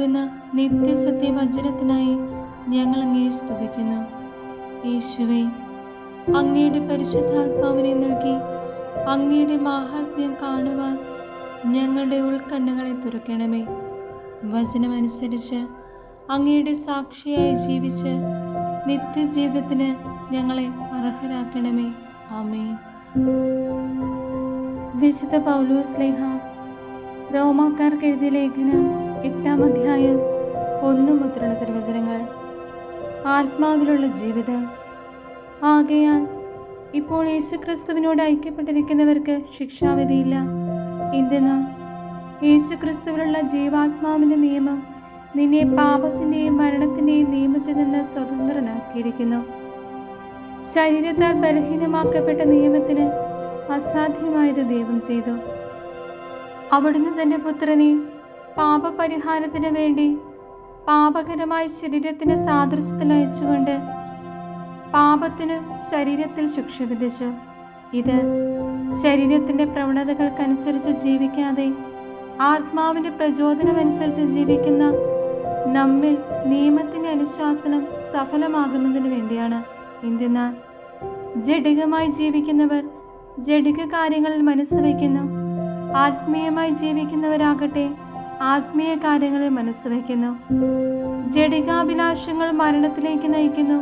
നൽകുന്ന നിത്യസത്യവചനത്തിനായി ഞങ്ങൾ അങ്ങയെ സ്തുതിക്കുന്നു. യേശുവേ, അങ്ങയുടെ പരിശുദ്ധാത്മാവിനെ നൽകി അങ്ങയുടെ മാഹാത്മ്യം കാണുവാൻ ഞങ്ങളുടെ ഉൾക്കണ്ണുകളെ തുറക്കണമേ. വചനമനുസരിച്ച് അങ്ങയുടെ സാക്ഷിയായി ജീവിച്ച് നിത്യജീവിതത്തിന് ഞങ്ങളെ അർഹരാക്കണമേ. ആമേൻ. വിശുദ്ധ പൗലോസ് ശ്ലീഹ റോമാക്കാർക്ക് എഴുതിയ ലേഖനം 8-ാം അധ്യായം 1 മുതലുള്ള തിരുവചനങ്ങൾ. ആത്മാവിലുള്ള ജീവിതം. ആകയാൽ ഇപ്പോൾ യേശുക്രിസ്തുവിനോട് ഐക്യപ്പെട്ടിരിക്കുന്നവർക്ക് ശിക്ഷാവിധിയില്ല. എന്തെന്നാൽ യേശുക്രിസ്തുവിലുള്ള ജീവാത്മാവിൻ്റെ നിയമം നിന്നെ പാപത്തിൻ്റെയും മരണത്തിൻ്റെയും നിയമത്തിൽ നിന്ന് സ്വതന്ത്രനാക്കിയിരിക്കുന്നു. ശരീരത്താൽ ബലഹീനമാക്കപ്പെട്ട നിയമത്തിന് അസാധ്യമായത് ദൈവം ചെയ്തു. അവിടുന്ന് തൻ്റെ പുത്രനെ പാപപരിഹാരത്തിന് വേണ്ടി പാപകരമായ ശരീരത്തിന് സാദൃശ്യത്തിൽ അയച്ചുകൊണ്ട് പാപത്തിനു ശരീരത്തിൽ ശിക്ഷ വിധിച്ചു. ഇത് ശരീരത്തിൻ്റെ പ്രവണതകൾക്കനുസരിച്ച് ജീവിക്കാതെ ആത്മാവിൻ്റെ പ്രചോദനമനുസരിച്ച് ജീവിക്കുന്ന നമ്മിൽ നിയമത്തിൻ്റെ അനുശാസനം സഫലമാകുന്നതിന് വേണ്ടിയാണ്. എന്തെന്നാൽ ജഡികമായി ജീവിക്കുന്നവർ ജഡിക കാര്യങ്ങളിൽ മനസ്സ് വയ്ക്കുന്നു, ആത്മീയമായി ജീവിക്കുന്നവരാകട്ടെ ആത്മീയ കാര്യങ്ങളിൽ മനസ്സ് വയ്ക്കുന്നു. ജഡികാഭിലാഷങ്ങൾ മരണത്തിലേക്ക് നയിക്കുന്നു,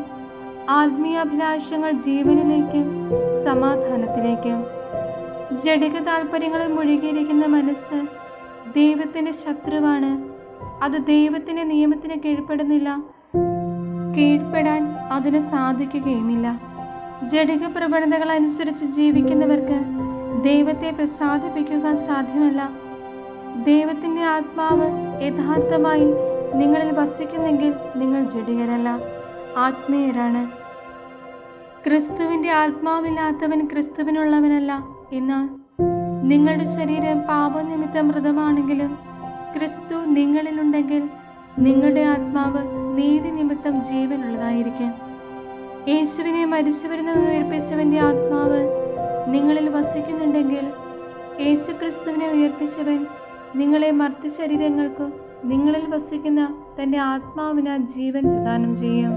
ആത്മീയാഭിലാഷങ്ങൾ ജീവനിലേക്കും സമാധാനത്തിലേക്കും. ജഡിക താല്പര്യങ്ങളിൽ മുഴുകിയിരിക്കുന്ന മനസ്സ് ദൈവത്തിൻ്റെ ശത്രുവാണ്. അത് ദൈവത്തിൻ്റെ നിയമത്തിന് കീഴ്പ്പെടുന്നില്ല, കീഴ്പ്പെടാൻ അതിന് സാധിക്കുകയുമില്ല. ജഡിക പ്രവണതകൾ അനുസരിച്ച് ജീവിക്കുന്നവർക്ക് ദൈവത്തെ പ്രസാദിപ്പിക്കുക സാധ്യമല്ല. ദൈവത്തിൻ്റെ ആത്മാവ് യഥാർത്ഥമായി നിങ്ങളിൽ വസിക്കുന്നെങ്കിൽ നിങ്ങൾ ജഡികരല്ല, ആത്മീയരാണ്. ക്രിസ്തുവിൻ്റെ ആത്മാവില്ലാത്തവൻ ക്രിസ്തുവിനുള്ളവനല്ല. എന്നാൽ നിങ്ങളുടെ ശരീരം പാപനിമിത്തം മൃതമാണെങ്കിലും ക്രിസ്തു നിങ്ങളിലുണ്ടെങ്കിൽ നിങ്ങളുടെ ആത്മാവ് നീതി നിമിത്തം ജീവനുള്ളതായിരിക്കും. യേശുവിനെ മരിച്ചവരിൽ നിന്ന് ഉയർപ്പിച്ചവൻ്റെ ആത്മാവ് നിങ്ങളിൽ വസിക്കുന്നുണ്ടെങ്കിൽ യേശുക്രിസ്തുവിനെ ഉയർപ്പിച്ചവൻ നിങ്ങളെ മർത്യ ശരീരങ്ങൾക്കും നിങ്ങളിൽ വസിക്കുന്ന തൻ്റെ ആത്മാവിന് ജീവൻ പ്രദാനം ചെയ്യും.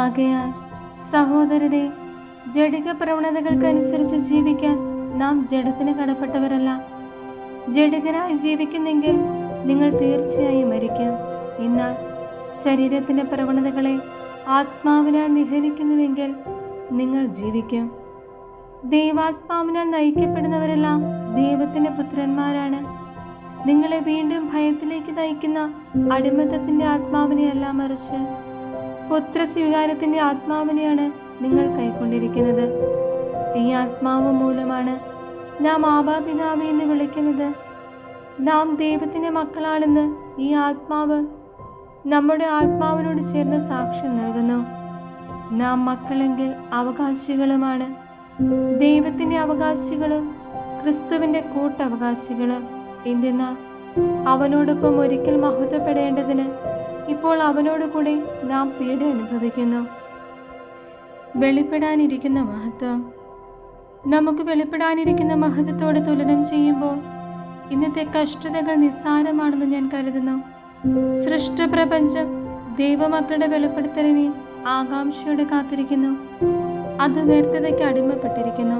ആകയാൽ സഹോദരരെ, ജഡിക പ്രവണതകൾക്കനുസരിച്ച് ജീവിക്കാൻ നാം ജഡത്തിന് കടപ്പെട്ടവരല്ല. ജഡികരായി ജീവിക്കുന്നെങ്കിൽ നിങ്ങൾ തീർച്ചയായും മരിക്കും. എന്നാൽ ശരീരത്തിൻ്റെ പ്രവണതകളെ ആത്മാവിനാൽ നിഹനിക്കുന്നുവെങ്കിൽ നിങ്ങൾ ജീവിക്കും. ദൈവാത്മാവിനാൽ നയിക്കപ്പെടുന്നവരെല്ലാം ദൈവത്തിൻ്റെ പുത്രന്മാരാണ്. നിങ്ങളെ വീണ്ടും ഭയത്തിലേക്ക് നയിക്കുന്ന അടിമത്തത്തിൻ്റെ ആത്മാവിനെയല്ല, മറിച്ച് പുത്രസ്വീകാരത്തിൻ്റെ ആത്മാവിനെയാണ് നിങ്ങൾ കൈക്കൊണ്ടിരിക്കുന്നത്. ഈ ആത്മാവ് മൂലമാണ് നാം ആബാപിതാവേ എന്ന് വിളിക്കുന്നത്. നാം ദൈവത്തിൻ്റെ മക്കളാണെന്ന് ഈ ആത്മാവ് നമ്മുടെ ആത്മാവിനോട് ചേർന്ന് സാക്ഷ്യം നൽകുന്നു. നാം മക്കളെങ്കിൽ അവകാശികളുമാണ്, ദൈവത്തിൻ്റെ അവകാശികളും ക്രിസ്തുവിൻ്റെ കൂട്ടവകാശികളും. എന്തെന്നാൽ അവനോടൊപ്പം ഒരിക്കൽ മഹത്വപ്പെടേണ്ടതിന് ഇപ്പോൾ അവനോട് കൂടെ നാം പീഡ അനുഭവിക്കുന്നു. വെളിപ്പെടാനിരിക്കുന്ന മഹത്വം. നമുക്ക് വെളിപ്പെടാനിരിക്കുന്ന മഹത്വത്തോട് തുലനം ചെയ്യുമ്പോൾ ഇന്നത്തെ കഷ്ടതകൾ നിസ്സാരമാണെന്ന് ഞാൻ കരുതുന്നു. സൃഷ്ടപ്രപഞ്ചം ദൈവമക്കളുടെ വെളിപ്പെടുത്തലിനെ ആകാംക്ഷയോടെ കാത്തിരിക്കുന്നു. അത് വ്യർത്ഥതയ്ക്ക് അടിമപ്പെട്ടിരിക്കുന്നു.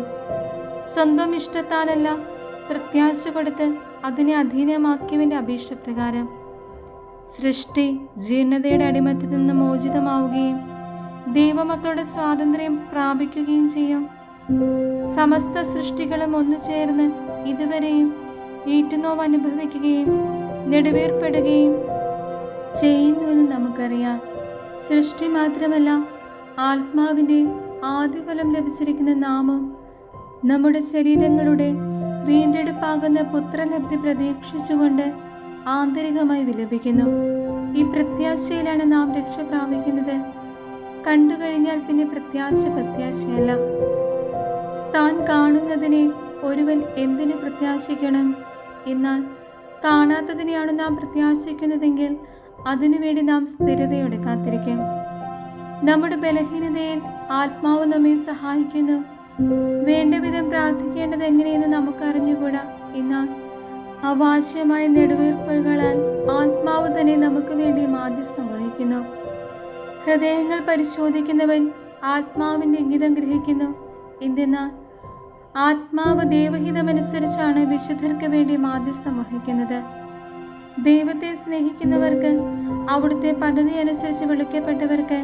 സ്വന്തം ഇഷ്ടത്താലല്ല, പ്രത്യാശ കൊടുത്ത് അതിനെ അധീനമാക്കിയവൻ്റെ അഭീഷ്ടപ്രകാരം സൃഷ്ടി ജീർണതയുടെ അടിമത്തത്തിൽ നിന്ന് മോചിതമാവുകയും ദൈവമക്കളുടെ സ്വാതന്ത്ര്യം പ്രാപിക്കുകയും ചെയ്യും. സമസ്ത സൃഷ്ടികളും ഒന്നു ചേർന്ന് ഇതുവരെയും ഈറ്റുനോവ് അനുഭവിക്കുകയും നെടുവേർപ്പെടുകയും ചെയ്യുന്നുവെന്ന് നമുക്കറിയാം. സൃഷ്ടി മാത്രമല്ല, ആത്മാവിൻ്റെ ആദ്യഫലം ലഭിച്ചിരിക്കുന്ന നാമം നമ്മുടെ ശരീരങ്ങളുടെ വീണ്ടെടുപ്പാകുന്ന പുത്രലബ്ധി പ്രതീക്ഷിച്ചുകൊണ്ട് ആന്തരികമായി വിലപിക്കുന്നു. ഈ പ്രത്യാശയിലാണ് നാം രക്ഷ പ്രാപിക്കുന്നത്. കണ്ടു കഴിഞ്ഞാൽ പിന്നെ പ്രത്യാശയല്ല. താൻ കാണുന്നതിനെ ഒരുവൻ എന്തിനു പ്രത്യാശിക്കണം? എന്നാൽ കാണാത്തതിനെയാണ് നാം പ്രത്യാശിക്കുന്നതെങ്കിൽ അതിനുവേണ്ടി നാം സ്ഥിരതയോടെ കാത്തിരിക്കും. നമ്മുടെ ബലഹീനതയിൽ ആത്മാവ് നമ്മെ സഹായിക്കുന്നു. വേണ്ട വിധം പ്രാർത്ഥിക്കേണ്ടത് എങ്ങനെയെന്ന് നമുക്ക് അറിഞ്ഞുകൂടാ. എന്നാൽ അവാച്യമായ നെടുവീർപ്പുകളാൽ ആത്മാവ് തന്നെ നമുക്ക് വേണ്ടി മാധ്യസ്ഥം വഹിക്കുന്നു. ഹൃദയങ്ങൾ പരിശോധിക്കുന്നവൻ ആത്മാവിൻ്റെ ഇംഗിതം ഗ്രഹിക്കുന്നു. എന്തെന്നാൽ ആത്മാവ് ദൈവഹിതമനുസരിച്ചാണ് വിശുദ്ധർക്ക് വേണ്ടി മാധ്യസ്ഥം വഹിക്കുന്നത്. ദൈവത്തെ സ്നേഹിക്കുന്നവർക്ക്, അവിടുത്തെ പദ്ധതി അനുസരിച്ച് വിളിക്കപ്പെട്ടവർക്ക്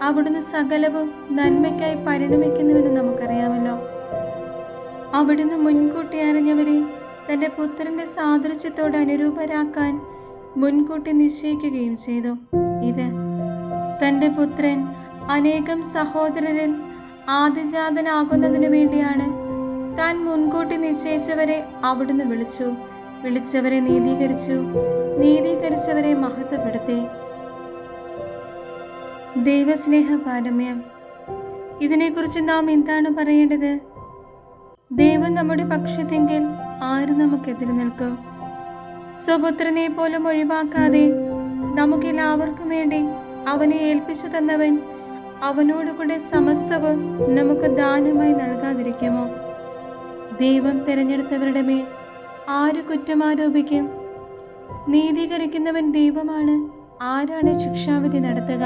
അവിടുന്ന് സകലവും നന്മയ്ക്കായി പരിണമിക്കുന്നുവെന്ന് നമുക്കറിയാമല്ലോ. അവിടുന്ന് മുൻകൂട്ടി അറിഞ്ഞവരെ തൻ്റെ പുത്രൻ്റെ സാദൃശ്യത്തോട് അനുരൂപരാക്കാൻ മുൻകൂട്ടി നിശ്ചയിക്കുകയും ചെയ്തു. ഇത് തൻ്റെ പുത്രൻ അനേകം സഹോദരരിൽ ആദിജാതനാകുന്നതിനു വേണ്ടിയാണ്. താൻ മുൻകൂട്ടി നിശ്ചയിച്ചവരെ അവിടുന്ന് വിളിച്ചു, വിളിച്ചവരെ നീതീകരിച്ചു, നീതീകരിച്ചവരെ മഹത്വപ്പെടുത്തി. ദൈവസ്നേഹ പാരമ്യം. ഇതിനെക്കുറിച്ച് നാം എന്താണ് പറയേണ്ടത്? ദൈവം നമ്മുടെ പക്ഷത്തെങ്കിൽ ആര് നമുക്കെതിരെ നിൽക്കും? സ്വപുത്രനെ പോലും ഒഴിവാക്കാതെ നമുക്കെല്ലാവർക്കും വേണ്ടി അവനെ ഏൽപ്പിച്ചു തന്നവൻ അവനോടുകൂടെ സമസ്തവും നമുക്ക് ദാനമായി നൽകാതിരിക്കുമോ? ദൈവം തിരഞ്ഞെടുത്തവരുടെ മേൽ ആര് കുറ്റമാരോപിക്കും? നീതീകരിക്കുന്നവൻ ദൈവമാണ്. ആരാണ് ശിക്ഷാവിധി നടത്തുക?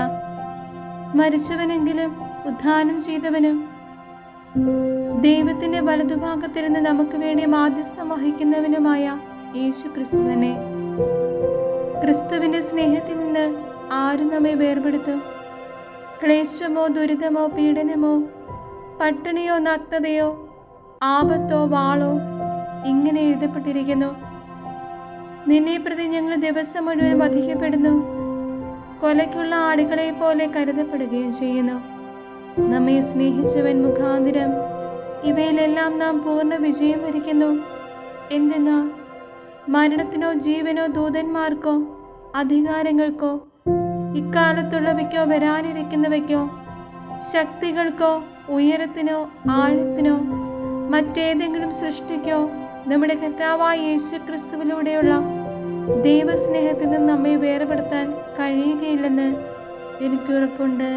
മരിച്ചവനെങ്കിലും ഉദ്ധാനം ചെയ്തവനും ദൈവത്തിന്റെ വലതുഭാഗത്തിരുന്ന് നമുക്ക് വേണ്ടി മാധ്യസ്ഥം വഹിക്കുന്നവനുമായ യേശു ക്രിസ്തു തന്നെ. ക്രിസ്തുവിന്റെ സ്നേഹത്തിൽ നിന്ന് ആരും നമ്മെ വേർപെടുത്തും? ക്ലേശമോ, ദുരിതമോ, പീഡനമോ, പട്ടിണിയോ, നഗ്നതയോ, ആപത്തോ, വാളോ? ഇങ്ങനെ എഴുതപ്പെട്ടിരിക്കുന്നു: നിന്നെ പ്രതി ഞങ്ങൾ ദിവസം മുഴുവൻ വധിക്കപ്പെടുന്നു, കൊലയ്ക്കുള്ള ആടുകളെ പോലെ കരുതപ്പെടുകയും ചെയ്യുന്നു. നമ്മെ സ്നേഹിച്ചവൻ മുഖാന്തരം ഇവയിലെല്ലാം നാം പൂർണ്ണ വിജയം വരിക്കുന്നു. എന്തെന്നാൽ മരണത്തിനോ ജീവനോ ദൂതന്മാർക്കോ അധികാരങ്ങൾക്കോ ഇക്കാലത്തുള്ളവയ്ക്കോ വരാനിരിക്കുന്നവയ്ക്കോ ശക്തികൾക്കോ ഉയരത്തിനോ ആഴത്തിനോ മറ്റേതെങ്കിലും സൃഷ്ടിക്കോ നമ്മുടെ കർത്താവായ യേശു ക്രിസ്തുവിലൂടെയുള്ള ദൈവസ്നേഹത്തിൽ നിന്ന് നമ്മെ വേർപെടുത്താൻ കഴിയുകയില്ലെന്ന് എനിക്കുറപ്പുണ്ട്.